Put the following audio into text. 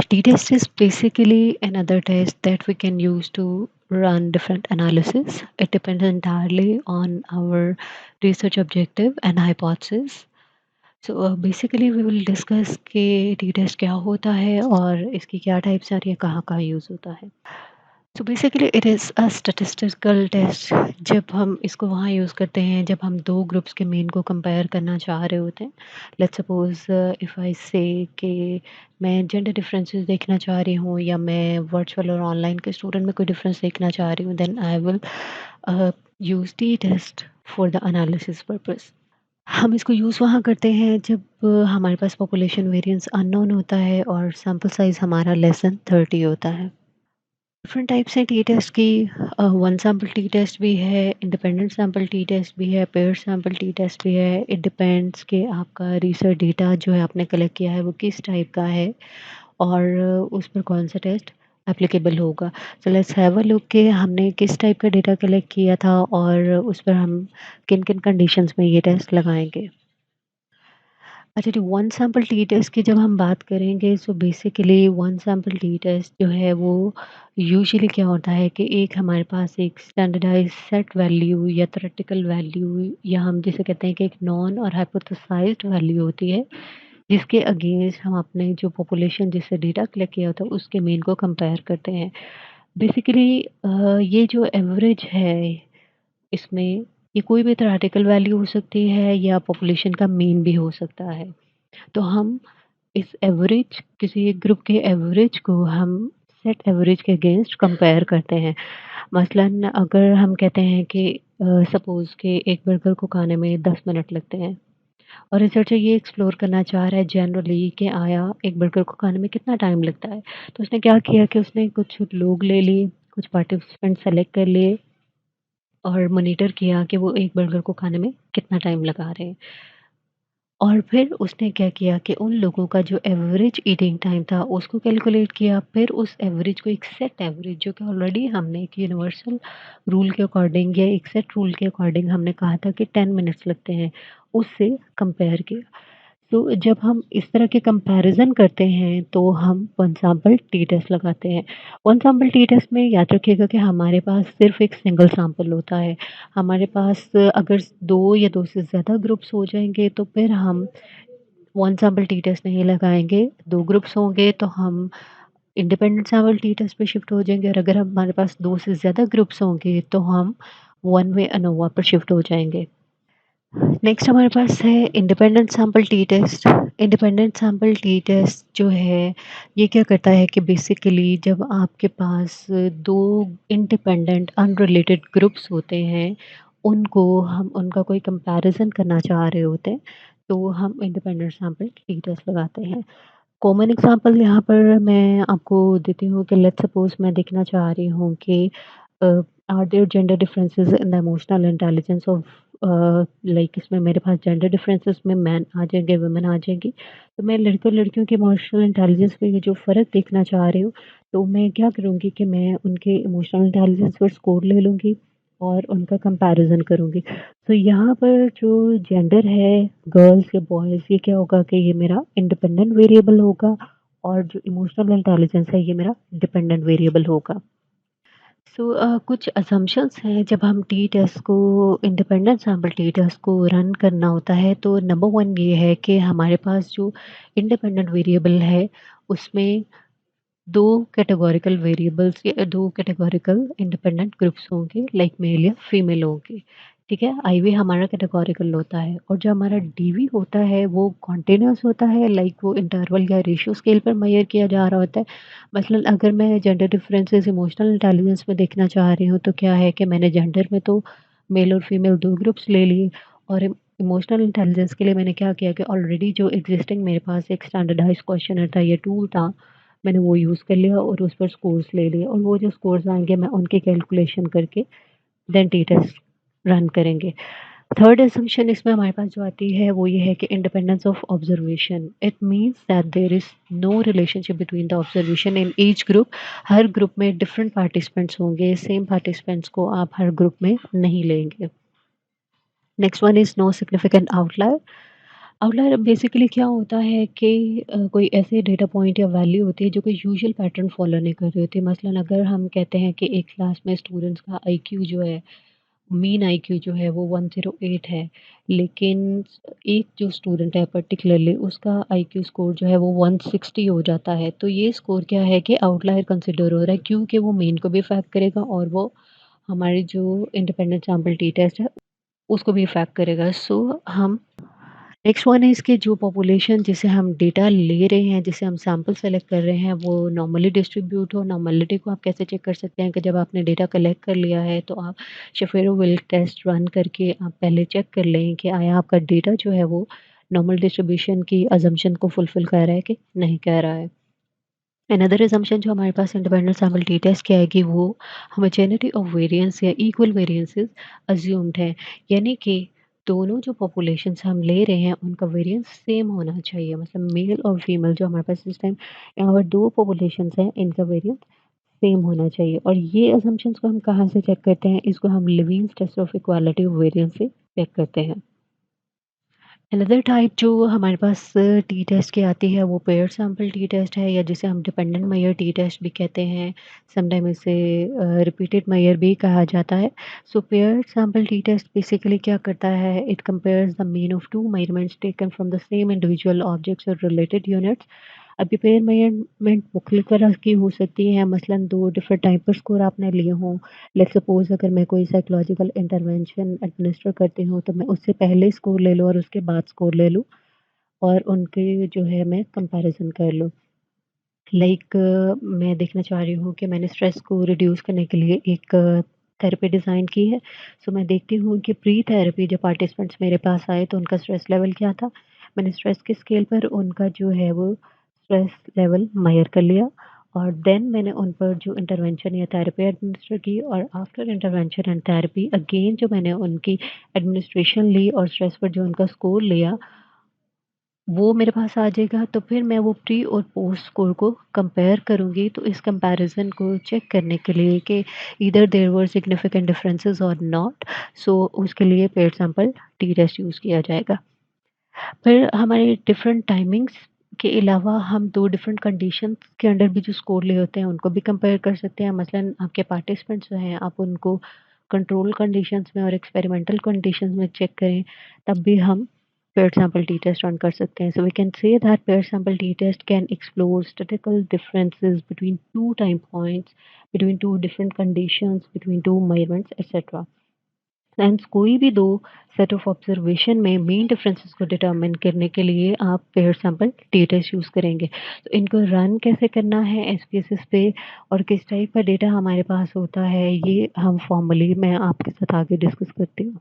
T-test is basically another test that we can use to run different analysis. It depends entirely on our research objective and hypothesis. So basically we will discuss कि T-test क्या होता है और इसकी क्या types हैं और ये कहाँ-कहाँ यूज़ होता है। So basically it is a statistical test. जब हम इसको वहाँ यूज़ करते हैं जब हम दो ग्रुप्स के मीन को कंपेयर करना चाह रहे होते हैं। लेट्स सपोज इफ़ आई से कि मैं जेंडर डिफरेंसेस देखना चाह रही हूँ या मैं वर्चुअल और ऑनलाइन के स्टूडेंट में कोई डिफरेंस देखना चाह रही हूँ, then I will use t test for the analysis purpose. हम इसको यूज़ वहाँ करते हैं जब हमारे पास पॉपुलेशन वेरिएंस अननोन होता है और सैंपल साइज़ हमारा लेस देन 30 होता है। डिफरेंट टाइप्स हैं टी टेस्ट की। वन सैंपल टी टेस्ट भी है, इंडिपेंडेंट सैंपल टी टेस्ट भी है, पेयर सैंपल टी टेस्ट भी है। इट डिपेंड्स कि आपका रिसर्च डेटा जो है आपने कलेक्ट किया है वो किस टाइप का है और उस पर कौन सा टेस्ट एप्लीकेबल होगा। So let's have a look कि हमने किस टाइप का डेटा कलेक्ट किया था और उस पर हम किन किन कंडीशंस में ये टेस्ट लगाएंगे। अच्छा, तो वन सैंपल टी टेस्ट की जब हम बात करेंगे so basically one sample T test जो है वो यूजुअली क्या होता है कि एक हमारे पास एक स्टैंडर्डाइज सेट वैल्यू या थ्योरेटिकल वैल्यू या हम जिसे कहते हैं कि एक नॉन और हाइपोथेसाइज्ड वैल्यू होती है जिसके अगेंस्ट हम अपने जो पॉपुलेशन जिससे डेटा कलेक्ट किया होता है उसके मीन को कंपेयर करते हैं। बेसिकली ये जो एवरेज है इसमें ये कोई भी थ्योरेटिकल वैल्यू हो सकती है या पॉपुलेशन का मीन भी हो सकता है। तो हम इस एवरेज किसी एक ग्रुप के एवरेज को हम सेट एवरेज के अगेंस्ट कंपेयर करते हैं। मसलन अगर हम कहते हैं कि सपोज़ कि एक बर्गर को खाने में 10 मिनट लगते हैं और रिसर्चर ये एक्सप्लोर करना चाह रहा है जनरली कि आया एक बर्गर को खाने में कितना टाइम लगता है। तो उसने क्या किया कि उसने कुछ लोग ले लिए, कुछ पार्टिसिपेंट सेलेक्ट कर लिए और मॉनिटर किया कि वो एक बर्गर को खाने में कितना टाइम लगा रहे हैं। और फिर उसने क्या किया कि उन लोगों का जो एवरेज ईटिंग टाइम था उसको कैलकुलेट किया, फिर उस एवरेज को एक सेट एवरेज जो कि ऑलरेडी हमने एक यूनिवर्सल रूल के अकॉर्डिंग या एक सेट रूल के अकॉर्डिंग हमने कहा था कि 10 मिनट्स लगते हैं, उससे कंपेयर किया। तो जब हम इस तरह के कंपैरिज़न करते हैं तो हम वन सैंपल टी टेस्ट लगाते हैं। वन सैंपल टी टेस्ट में याद रखिएगा कि हमारे पास सिर्फ़ एक सिंगल सैंपल होता है। हमारे पास अगर 2 या 2 से ज़्यादा ग्रुप्स हो जाएँगे तो फिर हम वन सैंपल टी टेस्ट नहीं लगाएँगे। 2 ग्रुप्स होंगे तो हम इंडिपेंडेंट सैंपल टी टेस्ट पे शिफ्ट हो जाएँगे और अगर हमारे पास 2 से ज़्यादा ग्रुप्स होंगे तो हम वन वे एनोवा पर शिफ्ट हो जाएँगे। नेक्स्ट हमारे पास है independent sample T test. Independent sample T test जो है ये क्या करता है कि बेसिकली जब आपके पास 2 इंडिपेंडेंट अनरिलेटेड ग्रुप्स होते हैं, उनको हम उनका कोई कंपैरिज़न करना चाह रहे होते हैं, तो हम इंडिपेंडेंट सैंपल टी टेस्ट लगाते हैं। कॉमन एग्ज़ाम्पल यहाँ पर मैं आपको देती हूँ कि लेट्स सपोज़ मैं देखना चाह रही हूँ कि are there gender differences in the emotional intelligence of like इसमें मेरे पास जेंडर डिफरेंसेस में मैन आ जाएँगे, वुमेन आ जाएँगी। तो मैं लड़के और लड़कियों के इमोशनल इंटेलिजेंस में ये जो फ़र्क देखना चाह रही हूँ, तो मैं क्या करूँगी कि मैं उनके इमोशनल इंटेलिजेंस पर स्कोर ले लूँगी और उनका कंपैरिज़न करूँगी। तो यहाँ पर जो जेंडर है गर्ल्स या बॉयज़ ये क्या होगा कि ये मेरा इंडिपेंडेंट वेरिएबल होगा और जो इमोशनल इंटेलिजेंस है ये मेरा डिपेंडेंट वेरिएबल होगा। सो कुछ असम्पशन्स हैं जब हम टी टेस्ट को इंडिपेंडेंट सैंपल टी टेस्ट को रन करना होता है तो नंबर 1 ये है कि हमारे पास जो इंडिपेंडेंट वेरिएबल है उसमें 2 कैटेगोरिकल वेरिएबल्स या 2 कैटेगोरिकल इंडिपेंडेंट ग्रुप्स होंगे लाइक मेल या फीमेल होंगे, ठीक है? आईवी हमारा कैटेगोरिकल होता है और जो हमारा डीवी होता है वो कॉन्टिन्यूअस होता है लाइक वो इंटरवल या रेशियो स्केल पर मेज़र किया जा रहा होता है। मसलन अगर मैं जेंडर डिफरेंसेस इमोशनल इंटेलिजेंस में देखना चाह रही हूँ तो क्या है कि मैंने जेंडर में तो मेल और फीमेल 2 ग्रुप्स ले लिए और इमोशनल इंटेलिजेंस के लिए मैंने क्या किया कि ऑलरेडी जो एग्जिस्टिंग मेरे पास एक स्टैंडर्डाइज़्ड क्वेश्चनर था या टूल था, मैंने वो यूज़ कर लिया और उस पर स्कोर्स ले लिए और वो जो स्कोर्स आएँगे मैं उनकी कैलकुलेशन करके देन टी टेस्ट रन करेंगे। थर्ड असम्पशन इसमें हमारे पास जो आती है वो ये है कि independence of observation. It means that there is no relationship between the observation in each group. हर ग्रुप में डिफरेंट पार्टिसिपेंट्स होंगे, सेम पार्टिसिपेंट्स को आप हर ग्रुप में नहीं लेंगे। Next one is no significant outlier. Outlier basically क्या होता है कि कोई ऐसे डेटा पॉइंट या वैल्यू होती है जो कोई यूजुअल पैटर्न फॉलो नहीं कर रही होती। मसलन अगर हम कहते हैं कि एक क्लास में स्टूडेंट्स का आईक्यू जो है, मीन आईक्यू जो है वो 108 है, लेकिन एक जो स्टूडेंट है पर्टिकुलरली उसका आईक्यू स्कोर जो है वो 160 हो जाता है, तो ये स्कोर क्या है कि आउटलायर कंसिडर हो रहा है क्योंकि वो मीन को भी इफ़ेक्ट करेगा और वो हमारी जो इंडिपेंडेंट सैंपल टी टेस्ट है, उसको भी इफ़ेक्ट करेगा। सो हम नेक्स्ट वन है इसके जो पॉपुलेशन जिसे हम डेटा ले रहे हैं, जिसे हम सैंपल सेलेक्ट कर रहे हैं, वो नॉर्मली डिस्ट्रीब्यूट हो। नॉर्मलिटी को आप कैसे चेक कर सकते हैं कि जब आपने डेटा कलेक्ट कर लिया है, तो आप शेफेरो-विल्क टेस्ट रन करके आप पहले चेक कर लें कि आया आपका डेटा जो है वो नॉर्मल डिस्ट्रीब्यूशन की असम्पशन को फुलफिल कर रहा है कि नहीं कर रहा है। अनदर असम्पशन जो हमारे पास इंडिपेंडेंट सैंपल टी टेस्ट की आएगी वो होमोजेनिटी ऑफ वेरिएंस या इक्वल वेरिएंसेस अज्यूम्ड है, यानी कि दोनों जो पॉपुलेशंस हम ले रहे हैं उनका वेरिएंस सेम होना चाहिए, मतलब मेल और फीमेल जो हमारे पास इस टाइम यहाँ पर दो पॉपुलेशंस हैं इनका वेरिएंस सेम होना चाहिए। और ये असम्पशंस को हम कहाँ से चेक करते हैं, इसको हम Levene's test of equality of variance से चेक करते हैं। अनदर टाइप जो हमारे पास टी टेस्ट की आती है वो पेयर्ड सैंपल टी टेस्ट है, या जिसे हम डिपेंडेंट मेयर टी टेस्ट भी कहते हैं। समटाइम इसे रिपीटेड मेयर भी कहा जाता है। So paired sample T test basically क्या करता है, it compares the mean of two measurements taken from the same individual objects और रिलेटेड यूनिट्स। अब ये पेयर मेजरमेंट मुख्तलिफ तरह की हो सकती है, मसलन दो डिफरेंट टाइप पर स्कोर आपने लिए हों। लेट्स सपोज अगर मैं कोई साइकोलॉजिकल इंटरवेंशन एडमिनिस्टर करती हूँ, तो मैं उससे पहले स्कोर ले लूँ और उसके बाद स्कोर ले लूँ और उनके जो है मैं कंपैरिज़न कर लूँ। लाइक मैं देखना चाह रही हूँ कि मैंने स्ट्रेस को रिड्यूस करने के लिए एक थेरेपी डिज़ाइन की है। सो मैं देखती हूँ कि प्री थेरेपी जब पार्टिसिपेंट्स मेरे पास आए तो उनका स्ट्रेस लेवल क्या था। मैंने स्ट्रेस के स्केल पर उनका जो है वो स्ट्रेस लेवल मेज़र कर लिया और देन मैंने उन पर जो इंटरवेंशन या थेरेपी एडमिनिस्टर की, और after intervention and therapy again जो मैंने उनकी एडमिनिस्ट्रेशन ली और स्ट्रेस पर जो उनका स्कोर लिया, वो मेरे पास आ जाएगा। तो फिर मैं वो प्री और पोस्ट स्कोर को कंपेयर करूँगी, तो इस कंपैरिज़न को चेक करने के लिए कि either there were significant differences और नॉट, सो उसके लिए pair sample T test use किया जाएगा। फिर हमारे डिफरेंट टाइमिंग्स के अलावा हम 2 डिफरेंट कंडीशंस के अंडर भी जो स्कोर लिए होते हैं, उनको भी कंपेयर कर सकते हैं। मसलन आपके पार्टिसिपेंट्स जो हैं, आप उनको कंट्रोल कंडीशंस में और एक्सपेरिमेंटल कंडीशंस में चेक करें, तब भी हम paired sample T test run कर सकते हैं। So we can say that paired sample T test can explore statistical differences between 2 time points, between 2 different conditions, between 2 measurements etcetera. Sense कोई भी 2 सेट ऑफ ऑब्जर्वेशन में main differences को determine करने के लिए आप pair sample T test use करेंगे। तो इनको रन कैसे करना है एसपीएसएस पे और किस टाइप का डेटा हमारे पास होता है, ये हम फॉर्मली मैं आपके साथ आगे डिस्कस करती हूँ।